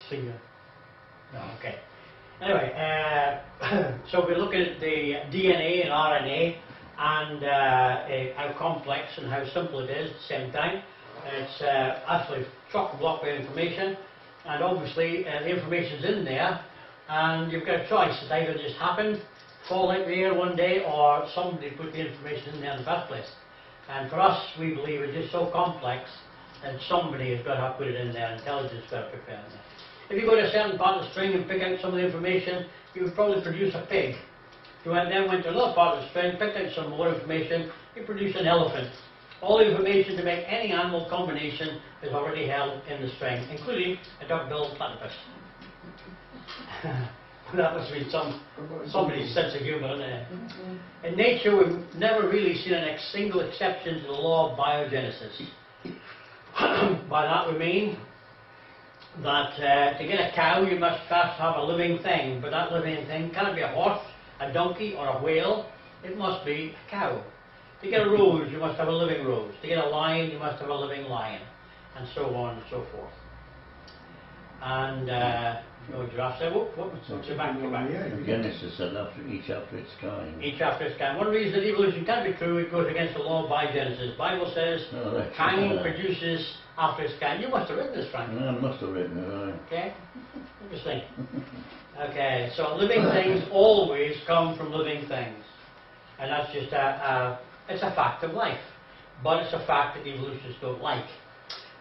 Singer. No, okay. Anyway, so we're looking at the DNA and RNA and how complex and how simple it is at the same time. It's actually chock-a-block with information, and obviously the information's in there, and you've got a choice. It either just happened, fall out of the air one day, or somebody put the information in there in the first place. And for us, we believe it's just so complex that somebody has got to have put it in there, intelligence has got to prepare it. If you go to a certain part of the string and pick out some of the information, you would probably produce a pig. If you then went to another part of the string, picked out some more information, you produce an elephant. All the information to make any animal combination is already held in the string, including a duck-billed platypus. That must be somebody's sense of humour, isn't it? In nature, we've never really seen a single exception to the law of biogenesis. By that we mean that to get a cow, you must first have a living thing, but that living thing cannot be a horse, a donkey, or a whale. It must be a cow. To get a rose, you must have a living rose. To get a lion, you must have a living lion, and so on and so forth. And giraffe said, what's your back? Genesis said each after its kind. Each after its kind. One reason that evolution can't be true, it goes against the law of biogenesis. The Bible says kind produces after its kind. You must have written this, Frank. I must have written it, okay. Interesting. Okay, so living things always come from living things. And that's just it's a fact of life. But it's a fact that evolutionists don't like.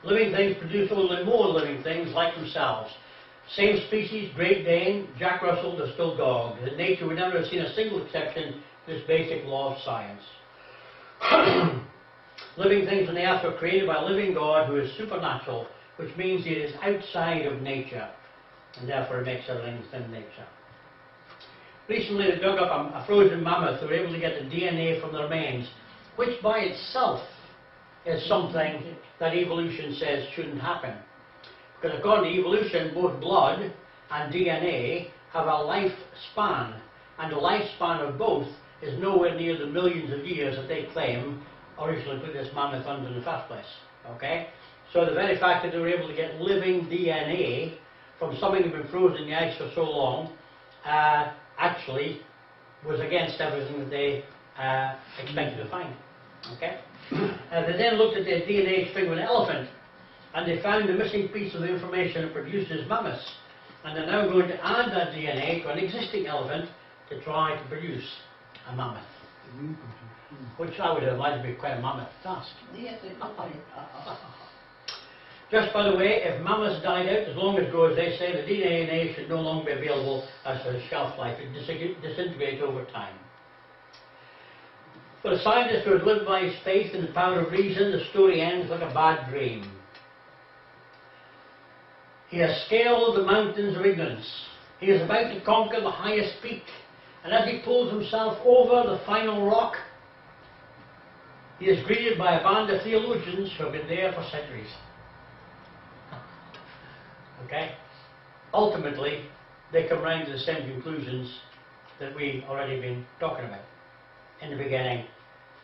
Living things produce only more living things like themselves. Same species, Great Dane, Jack Russell, they're still dogs. In nature, we never have seen a single exception to this basic law of science. Living things on the earth were created by a living God who is supernatural, which means he is outside of nature, and therefore it makes everything within nature. Recently, they dug up a frozen mammoth. They were able to get the DNA from the remains, which by itself is something that evolution says shouldn't happen. Because according to evolution, both blood and DNA have a lifespan, and the lifespan of both is nowhere near the millions of years that they claim originally put this mammoth under in the first place. Okay? So the very fact that they were able to get living DNA from something that had been frozen in the ice for so long actually was against everything that they expected to find. Okay? They then looked at the DNA string of an elephant, and they found the missing piece of the information that produces mammoths. And they're now going to add that DNA to an existing elephant to try to produce a mammoth. Which I would imagine to be quite a mammoth task. Just by the way, if mammoths died out, as long ago as they say, the DNA should no longer be available as a shelf life. It disintegrates over time. For a scientist who has lived by his faith in the power of reason, the story ends like a bad dream. He has scaled the mountains of ignorance. He is about to conquer the highest peak. And as he pulls himself over the final rock, he is greeted by a band of theologians who have been there for centuries. Okay? Ultimately, they come round to the same conclusions that we've already been talking about. In the beginning,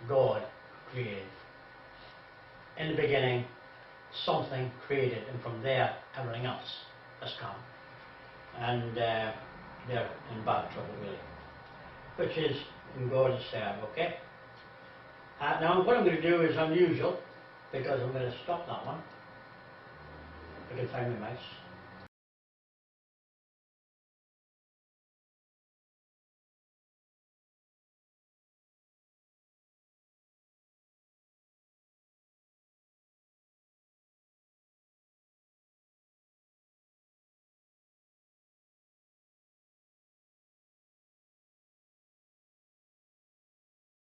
God created. In the beginning, something created, and from there, everything else has come. And they're in bad trouble, really. Which is in God's serve, okay? Now, what I'm going to do is unusual, because I'm going to stop that one. If I can find my mouse.